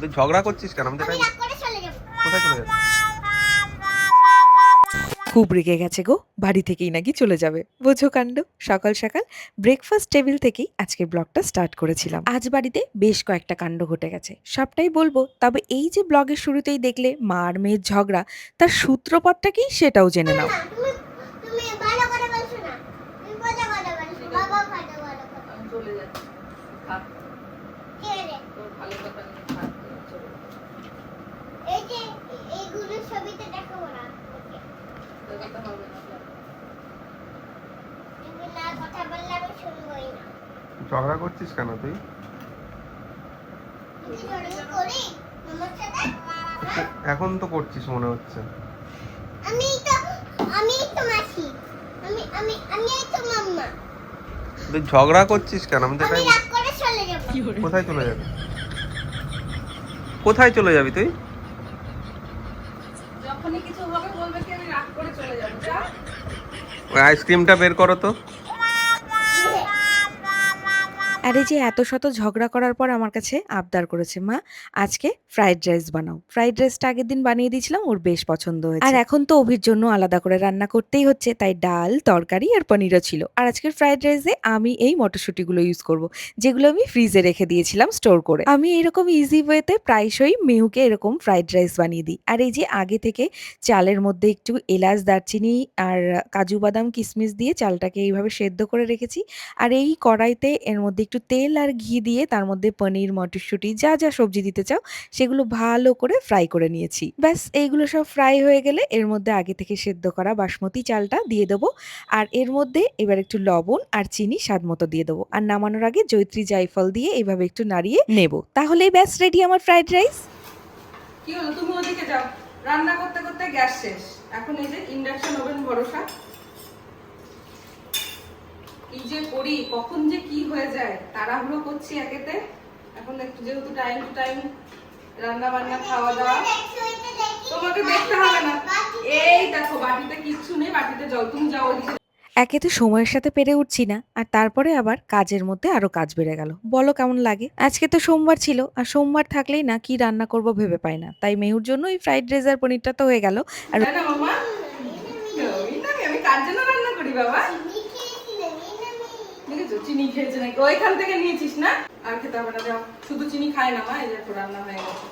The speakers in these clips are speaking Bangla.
তুই ঝগড়া করছিস কেন? কোথায় চলে যাবে? খুব রেগে গেছে গো, বাড়ি থেকেই নাকি চলে যাবে। বোঝো কাণ্ড। সকাল সকাল ব্রেকফাস্ট টেবিল থেকেই আজকের ব্লগটা স্টার্ট করেছিলাম। আজ বাড়িতে বেশ কয়েকটা কাণ্ড ঘটে গেছে, সবটাই বলবো। তবে এই যে ব্লগের শুরুতেই দেখলে মা আর মেয়ের ঝগড়া, তার সূত্রপাতটা কি সেটাও জেনে নাও। ঝগড়া করছিস কেন তুই? এখন তো করছিস মনে হচ্ছে। তুই ঝগড়া করছিস কেন? আমি তো তাই। কোথায় চলে যাবি? কোথায় চলে যাবি তুই? যখনই কিছু হবে বলবে কি আমি রাগ করে চলে যাব। যা, ওই আইসক্রিমটা বের করো তো। আরে যে এত শত ঝগড়া করার পর আমার কাছে আবদার করেছে, মা আজকে ফ্রাইড রাইস বানাও। ফ্রাইড রাইসটা আগের দিন বানিয়ে দিয়েছিলাম, ওর বেশ পছন্দ হয়েছে। আর এখন তো অভির জন্য আলাদা করে রান্না করতেই হচ্ছে, তাই ডাল, তরকারি আর পনিরও ছিল। আর আজকের ফ্রাইড রাইসে আমি এই মটরশুঁটিগুলো ইউজ করব, যেগুলো আমি ফ্রিজে রেখে দিয়েছিলাম স্টোর করে। আমি এরকম ইজি ওয়েতে প্রায়শই মেহুকে এরকম ফ্রাইড রাইস বানিয়ে দিই। আর এই যে আগে থেকে চালের মধ্যে একটু এলাচ, দারচিনি আর কাজু বাদাম কিশমিশ দিয়ে চালটাকে এইভাবে সেদ্ধ করে রেখেছি। আর এই কড়াইতে এর মধ্যে একটু তেল আর ঘি দিয়ে তার মধ্যে পনির, মটরশুঁটি যা যা সবজি দিতে চাও সেগুলো ভালো করে ফ্রাই করে নিয়েছি। ব্যাস এইগুলো সব ফ্রাই হয়ে গেলে এর মধ্যে আগে থেকে সেদ্ধ করা বাসমতি চালটা দিয়ে দেবো। আর এর মধ্যে এবার একটু লবণ আর চিনি স্বাদ মতো দিয়ে দেবো। আর নামানোর আগে জয়িত্রী জায়ফল দিয়ে এইভাবে একটু নাড়িয়ে নেব। তাহলেই ব্যাস রেডি আমার ফ্রাইড রাইস। কি হলো, তুমি ওদিকে যাও, রান্না করতে করতে গ্যাস শেষ। এখন এই যে ইন্ডাকশন ওভেন ভরসা। কি যে করি, কখন যে কি হয়ে যায়, তাড়াহুড়ো করছি একেতে। এখন একটু যেহেতু টাইম টু টাইম রান্না বান্না খাওয়া দাওয়া, তোমাকে দেখতে হবে না। এই দেখো বাটিতে কিচ্ছু নেই, বাটিতে জল। তুমি যাও ওদিকে। একে তো সময়ের সাথে পেরে উঠছি না, আর তারপরে আবার কাজের মধ্যে আরো কাজ বেড়ে গেল। বলো কেমন লাগে? আজকে তো সোমবার ছিল, আর সোমবার থাকলেই না কি রান্না করব ভেবে পাই না। তাই মেহুর জন্য এই ফ্রাইড রাইস আর পনিরটা তো হয়ে গেল। আর তাই না মামা? আমি কার জন্য রান্না করি বাবা? দেখেছো চিনি খেয়েছে নাকি? ওইখান থেকে নিয়েছিস না? আর খেতে হবে না, যাও। শুধু চিনি খায় না মা। এই দেখো রান্না হয়ে গেছে।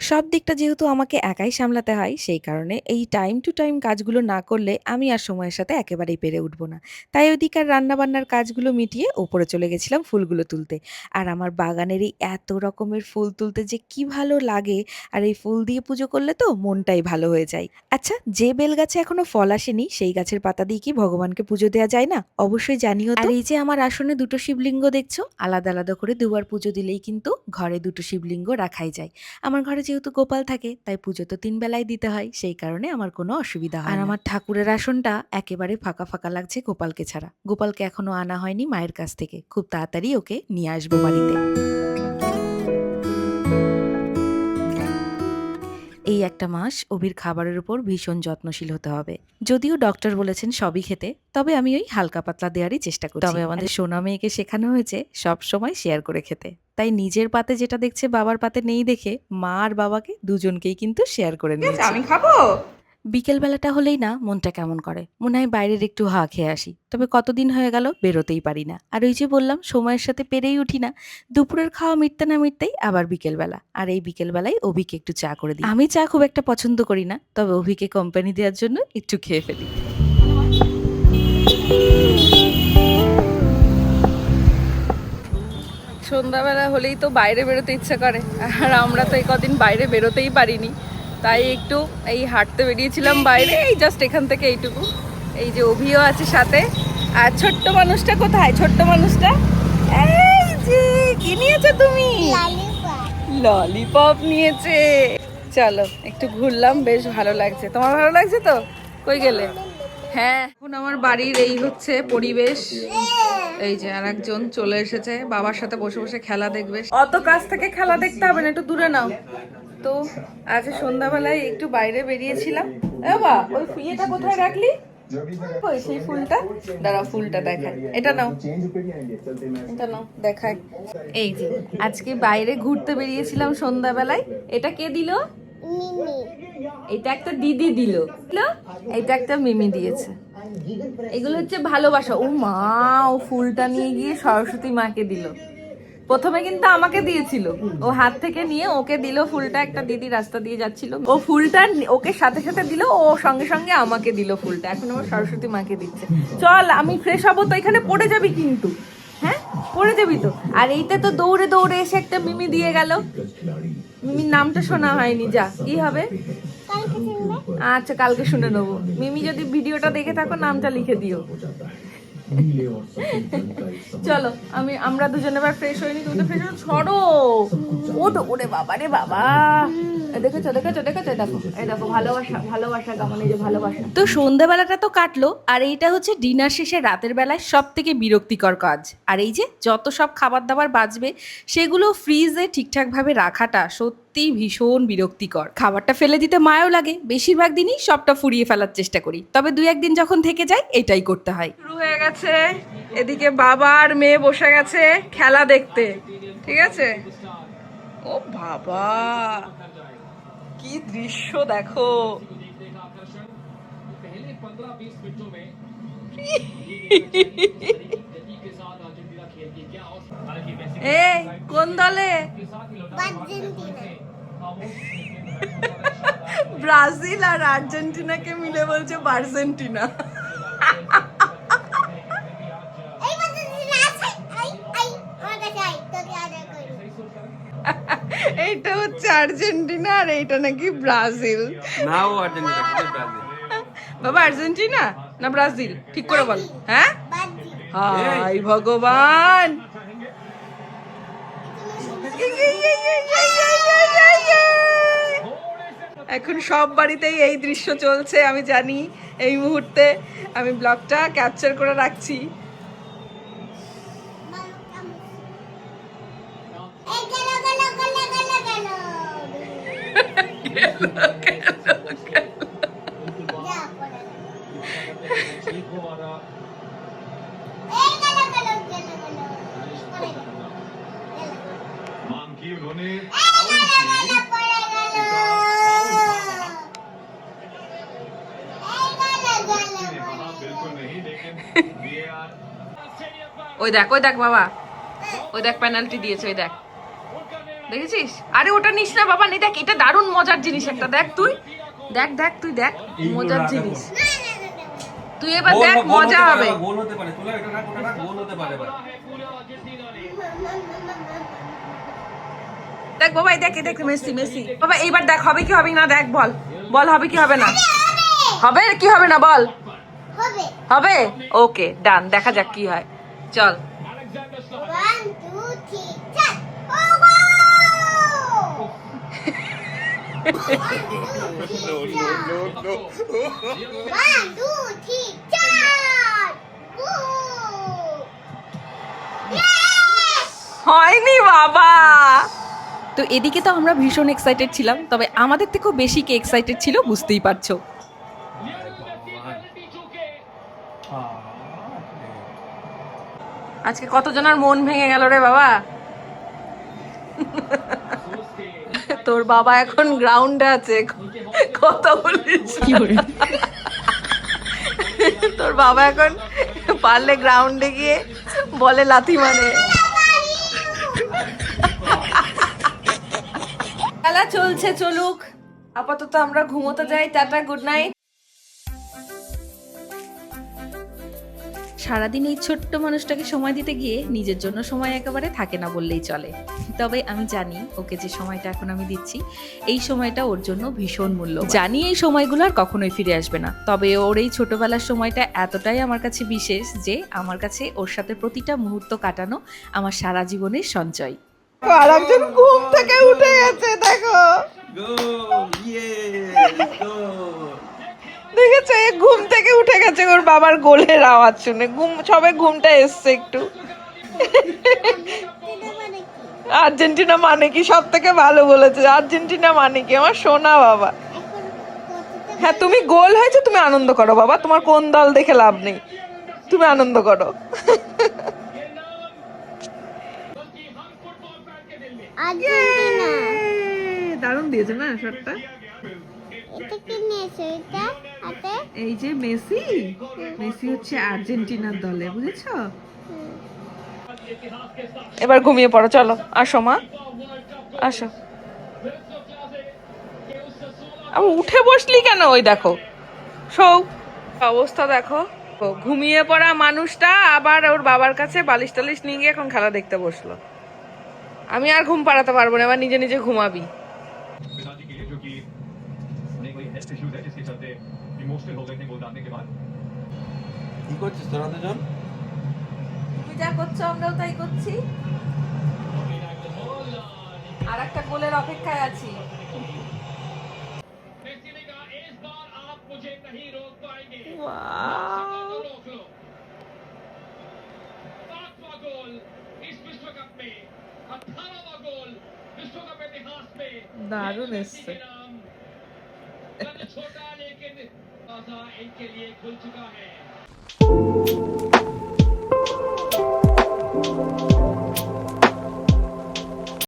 সব দিকটা যেহেতু আমাকে একাই সামলাতে হয়, সেই কারণে এই টাইম টু টাইম কাজগুলো না করলে আমি আর সময়ের সাথে একেবারেই পেরে উঠবো না। তাই ওইদিকার রান্নাবান্নার কাজগুলো মিটিয়ে ওপরে চলে গেছিলাম ফুলগুলো তুলতে। আর আমার বাগানের এই এত রকমের ফুল তুলতে যে কি ভালো লাগে। আর এই ফুল দিয়ে পুজো করলে তো মনটাই ভালো হয়ে যায়। আচ্ছা, যে বেল গাছে এখনো ফল আসেনি সেই গাছের পাতা দিয়ে কি ভগবানকে পুজো দেওয়া যায় না? অবশ্যই জানিও তো। আর এই যে আমার আসনে দুটো শিবলিঙ্গ দেখছো, আলাদা আলাদা করে দুবার পুজো দিলেই কিন্তু ঘরে দুটো শিবলিঙ্গ রাখাই যায়। আমার ঘরে যেহেতু গোপাল থাকে, তাই পুজো তো 3 বেলায় দিতে হয়, সেই কারণে আমার কোনো অসুবিধা হয় না। আর আমার ঠাকুরের আসনটা একেবারে ফাঁকা ফাঁকা লাগছে গোপালকে ছাড়া। গোপালকে এখনো আনা হয়নি মায়ের কাছ থেকে, খুব তাড়াতাড়ি ওকে নিয়ে আসবো বাড়িতে। এই একটা মাস অভির খাবারের উপর ভীষণ যত্নশীল হতে হবে। যদিও ডক্টর বলেছেন সবই খেতে, তবে আমি ওই হালকা পাতলা দেওয়ারই চেষ্টা করছি। তবে আমাদের সোনা মেয়েকে শেখানো হয়েছে সব সময় শেয়ার করে খেতে। তাই নিজের পাতে যেটা দেখছে বাবার পাতে নেই দেখে মা আর বাবাকে দুজনকেই কিন্তু শেয়ার করে নিয়েছে। আমি খাবো। বিকেল বেলাটা হলেই না মনটা কেমন করে, মনে হয় বাইরের একটু হাওয়া খেয়ে আসি। তবে কতদিন হয়ে গেল বেরোতেই পারি না। আর ওই যে বললাম সময়ের সাথে পেরেই উঠি না। দুপুরের খাওয়া মিটতে না মিটতেই আবার বিকেল বেলা। আর এই বিকেল বেলায় অভিকে একটু চা করে দিই। আমি চা খুব একটা পছন্দ করি না, তবে অভিকে কোম্পানি দেওয়ার জন্য একটু খেয়ে ফেলি। সন্ধ্যাবেলা হলেই তো বাইরে বেরোতে ইচ্ছা করে, আর আমরা তো এই কদিন বাইরে বেরোতেই পারিনি। তাই একটু এই হাঁটতে বেরিয়েছিলাম বাইরে, এই জাস্ট এখান থেকে এইটুকু। এই যে অভিও আছে সাথে। আর ছোট্ট মানুষটা কোথায়? ছোট্ট মানুষটা এই যে, কি নিয়েছো তুমি? ললিপপ নিয়েছে। চলো একটু ঘুরলাম, বেশ ভালো লাগছে। তোমার ভালো লাগছে তো? কই গেলে? হ্যাঁ, এখন আমার বাড়ির এই হচ্ছে পরিবেশ। এই যে আর একজন চলে এসেছে, বাবার সাথে বসে বসে খেলা দেখবে। অত কাছ থেকে খেলা দেখতে হবে না, একটু দূরে নাও। তো আজ সন্ধ্যাবেলায় একটু বাইরে বেরিয়েছিলাম। বাবা ওই ইয়েটা কোথায় রাখলি? ওই সেই ফুলটা, দাঁড়া ফুলটা দেখায়, এটা নাও, এটা নাও দেখায়। এই যে আজকে বাইরে ঘুরতে বেরিয়েছিলাম সন্ধ্যাবেলায়। এটা কে দিল? এটা একটা দিদি দিল, এটা একটা মিমি দিয়েছে। এগুলো হচ্ছে ভালোবাসা। ও মা, ও ফুলটা নিয়ে গিয়ে সরস্বতী মাকে দিল। প্রথমে কিন্তু আমাকে দিয়েছিল, ও হাত থেকে নিয়ে ওকে দিল ফুলটা। একটা দিদি রাস্তা দিয়ে যাচ্ছিল, ও ফুলটা ওকে সাথে সাথে দিল, ও সঙ্গে সঙ্গে আমাকে দিল ফুলটা। এখন আমার সরস্বতী মাকে দিচ্ছে। চল আমি ফ্রেশ হবো তো, এখানে পড়ে যাবি কিন্তু, হ্যাঁ পড়ে যাবি তো। আর এইটা তো দৌড়ে দৌড়ে এসে একটা মিমি দিয়ে গেল। মিমির নামটা শোনা হয়নি, যা কি হবে? আচ্ছা কালকে শুনে নেবো। মিমি যদি ভিডিওটা দেখে থাকো নামটা লিখে দিও। চলো আমরা দুজনে এবার ফ্রেশ হইনি, তুমি তো ফ্রেশ হয়ে ছড়ো। ওটো ওরে বাবা রে বাবা, দেখেছো দেখেছো দেখেছো, দেখো এই দেখো ভালোবাসা ভালোবাসা কেমন, এই যে ভালোবাসা। তো সন্ধ্যাবেলাটা তো কাটলো, আর এইটা হচ্ছে ডিনার শেষে রাতের বেলায় সব থেকে বিরক্তিকর কাজ। আর এই যে যত সব খাবার দাবার বাঁচবে সেগুলো ফ্রিজে ঠিকঠাকভাবে রাখাটা সত্যি ভীষণ বিরক্তিকর। খাবারটা ফেলে দিতে মায়াও লাগে, বেশিরভাগ দিনই সবটা ফুরিয়ে ফেলার চেষ্টা করি, তবে 2-1 দিন যখন থেকে যায় এটাই করতে হয়। শুরু হয়ে গেছে, এদিকে বাবা আর মেয়ে বসে গেছে খেলা দেখতে, ঠিক আছে? ও বাবা কি দৃশ্য দেখো। এই কোন দলে? ব্রাজিল আর আর্জেন্টিনাকে মিলে বলছে আর্জেন্টিনা। এইটা হচ্ছে আর্জেন্টিনা আর এইটা নাকি ব্রাজিল। না ও আর্জেন্টিনা, ব্রাজিল। বাবা আর্জেন্টিনা না ব্রাজিল ঠিক করে বল। হ্যাঁ হাই ভগবান, এখন সব বাড়িতেই এই দৃশ্য চলছে, আমি জানি। এই মুহূর্তে আমি ব্লগটা ক্যাপচার করে রাখছি। ওই দেখ বাবা, ওই দেখ পেনাল্টি দিয়েছে, ওই দেখ, দেখেছিস? আরে ওটা নিস না বাবা, নেই দেখ, এটা দারুণ মজার জিনিস একটা, দেখ তুই দেখ দেখ তুই দেখ মজার জিনিস, তুই এবার দেখ মজা হবে। গোল হতে পারে, তোলা এটা না, ওটা না, গোল হতে পারে এবার। দেখ বাবা, এই দেখ এই দেখ মেসি মেসি বাবা, এইবার দেখ হবে কি হবে না, দেখ বল বল হবে কি হবে না, হবে কি হবে না বল, হবে। ওকে ডান, দেখা যাক কি হয়, চল। হয়নি বাবা। তো এদিকে তো আমরা ভীষণ এক্সাইটেড ছিলাম, তবে আমাদের থেকেও বেশি কে এক্সাইটেড ছিল বুঝতেই পারছো। আজকে কতজনের মন ভেঙে গেল রে বাবা। তোর বাবা এখন গ্রাউন্ডে আছে, কথা বলিস তোর বাবা এখন পারলে গ্রাউন্ডে গিয়ে বলে লাথি মানে। খেলা চলছে, চলুক, আপাতত আমরা ঘুমোতে যাই, টাটা, গুড নাইট। সারাদিন এই ছোট্ট মানুষটাকে সময় দিতে গিয়ে নিজের জন্য সময় একেবারে থাকে না বললেই চলে। তবে আমি জানি ওকে যে সময়টা এখন আমি দিচ্ছি, এই সময়টা ওর জন্য ভীষণ মূল্য। জানি এই সময়গুলো আর কখনোই ফিরে আসবে না, তবে ওর এই ছোটবেলার সময়টা এতটাই আমার কাছে বিশেষ যে আমার কাছে ওর সাথে প্রতিটা মুহূর্ত কাটানো আমার সারা জীবনের সঞ্চয়। আর একজন ঘুম থেকে উঠে গেছে, দেখো দেখেছো, ঘুম থেকে উঠে গেছে, ওর বাবার গোলের আওয়াজ শুনে সবে ঘুমটা এসছে একটু। আর্জেন্টিনা মানে কি? সব থেকে ভালো বলেছে, আর্জেন্টিনা মানে কি আমার সোনা বাবা। হ্যাঁ তুমি গোল হয়েছে, তুমি আনন্দ করো বাবা, তোমার কোন দল দেখে লাভ নেই, তুমি আনন্দ করো। আর্জেন্টিনা। দারুণ দিয়েছে না শটটা। এটা কি নিয়েছে এটা হাতে? এই যে মেসি, মেসি হচ্ছে আর্জেন্টিনার দলে, বুঝেছো? এবার ঘুমিয়ে পড়ো, চলো আসো মা, আসো। আবার উঠে বসলি কেন? ওই দেখো সৌ অবস্থা দেখো, ঘুমিয়ে পড়া মানুষটা আবার ওর বাবার কাছে বালিশ টালিশ নিয়ে গিয়ে এখন খেলা দেখতে বসলো। আমি আর ঘুম পাড়াতে পারবো না, এবার নিজে নিজে ঘুমাবি। पिताजी के लिए जो कि उन्हें कोई हेल्थ इश्यूज है जिसके चलते इमोशनल हो गए थे गोल डालने के बाद। কি করছিস তোরা দুজন? তুমি যা করছো আমরাও তাই করছি, আর একটা গোলের অপেক্ষায় আছি। मेसी ने कहा इस बार आप मुझे नहीं रोक पाएंगे। वाह। रोक लो। 7वां गोल इस विश्व कप में, 18वां गोल विश्व कप इतिहास में। दारुण है मेसी के नाम। कद छोटा लेकिन दरवाजा इनके लिए खुल चुका है।